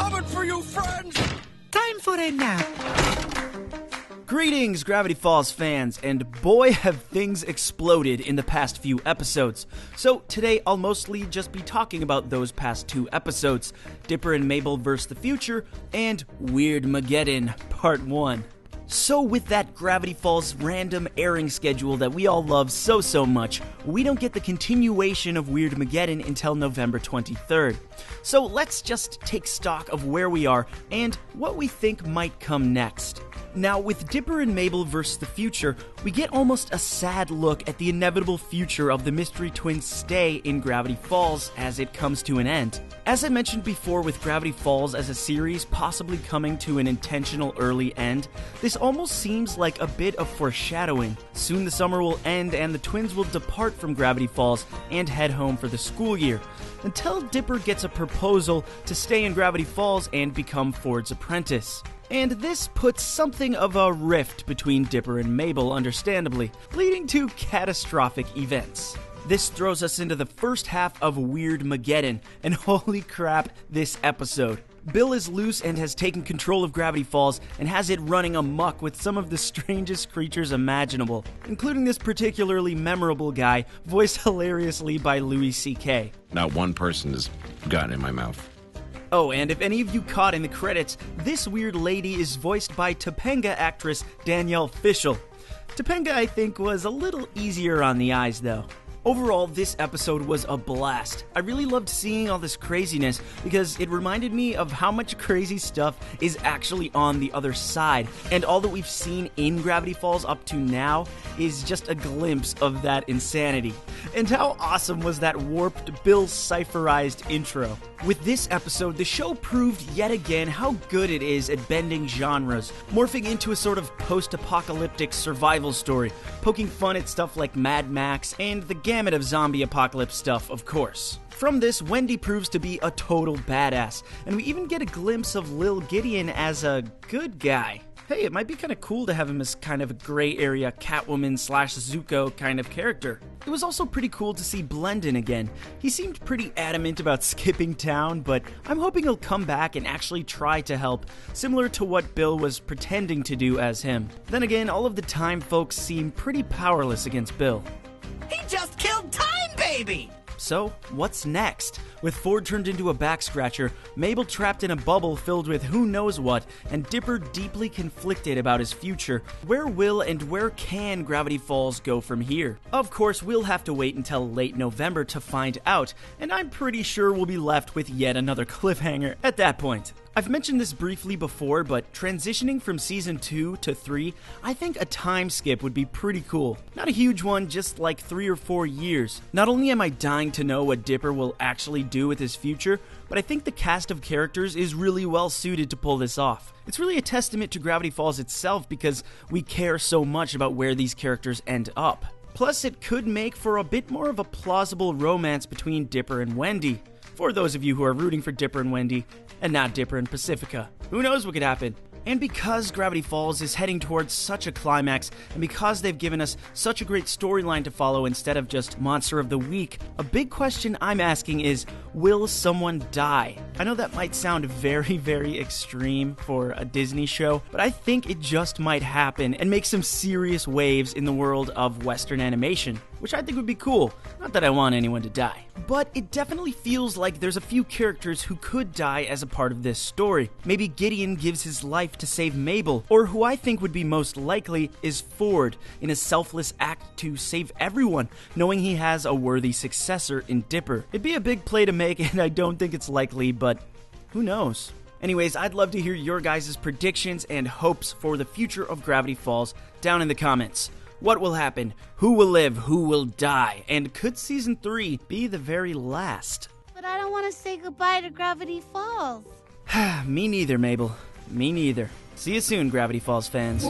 coming for you, friends! Time for a nap. Greetings, Gravity Falls fans, and boy have things exploded in the past few episodes. So today I'll mostly just be talking about those past two episodes, Dipper and Mabel vs. the Future, and Weirdmageddon Part 1. So with that Gravity Falls random airing schedule that we all love so much, we don't get the continuation of Weirdmageddon until November 23rd. So let's just take stock of where we are and what we think might come next. Now, with Dipper and Mabel vs. the Future, we get almost a sad look at the inevitable future of the Mystery Twins' stay in Gravity Falls as it comes to an end. As I mentioned before with Gravity Falls as a series possibly coming to an intentional early end, this almost seems like a bit of foreshadowing. Soon the summer will end and the twins will depart from Gravity Falls and head home for the school year, until Dipper gets a proposal to stay in Gravity Falls and become Ford's apprentice. And this puts something of a rift between Dipper and Mabel, understandably, leading to catastrophic events. This throws us into the first half of Weirdmageddon, and holy crap, this episode. Bill is loose and has taken control of Gravity Falls and has it running amok with some of the strangest creatures imaginable, including this particularly memorable guy, voiced hilariously by Louis C.K. Not one person has gotten in my mouth. Oh, and if any of you caught in the credits, this weird lady is voiced by Topanga actress Danielle Fishel. Topanga, I think, was a little easier on the eyes, though. Overall, this episode was a blast. I really loved seeing all this craziness because it reminded me of how much crazy stuff is actually on the other side, and all that we've seen in Gravity Falls up to now is just a glimpse of that insanity. And how awesome was that warped, Bill-cipherized intro? With this episode, the show proved yet again how good it is at bending genres, morphing into a sort of post-apocalyptic survival story, poking fun at stuff like Mad Max, and the gamut of zombie apocalypse stuff, of course. From this, Wendy proves to be a total badass, and we even get a glimpse of Lil Gideon as a good guy. Hey, it might be kind of cool to have him as kind of a gray area Catwoman/Zuko kind of character. It was also pretty cool to see Blendon again. He seemed pretty adamant about skipping town, but I'm hoping he'll come back and actually try to help, similar to what Bill was pretending to do as him. Then again, all of the time folks seem pretty powerless against Bill. He just killed Time Baby! So, what's next? With Ford turned into a back-scratcher, Mabel trapped in a bubble filled with who knows what, and Dipper deeply conflicted about his future, where will and where can Gravity Falls go from here? Of course, we'll have to wait until late November to find out, and I'm pretty sure we'll be left with yet another cliffhanger at that point. I've mentioned this briefly before, but transitioning from Season 2 to 3, I think a time skip would be pretty cool. Not a huge one, just like 3 or 4 years. Not only am I dying to know what Dipper will actually do with his future, but I think the cast of characters is really well suited to pull this off. It's really a testament to Gravity Falls itself because we care so much about where these characters end up. Plus, it could make for a bit more of a plausible romance between Dipper and Wendy. For those of you who are rooting for Dipper and Wendy, and not Dipper and Pacifica. Who knows what could happen? And because Gravity Falls is heading towards such a climax, and because they've given us such a great storyline to follow instead of just Monster of the Week, a big question I'm asking is, will someone die? I know that might sound very extreme for a Disney show, but I think it just might happen and make some serious waves in the world of Western animation, which I think would be cool. Not that I want anyone to die. But it definitely feels like there's a few characters who could die as a part of this story. Maybe Gideon gives his life to save Mabel, or who I think would be most likely is Ford, in a selfless act to save everyone, knowing he has a worthy successor in Dipper. It'd be a big play to make, and I don't think it's likely, but who knows? Anyways, I'd love to hear your guys' predictions and hopes for the future of Gravity Falls down in the comments. What will happen? Who will live? Who will die? And could Season 3 be the very last? But I don't want to say goodbye to Gravity Falls. Me neither, Mabel. Me neither. See you soon, Gravity Falls fans.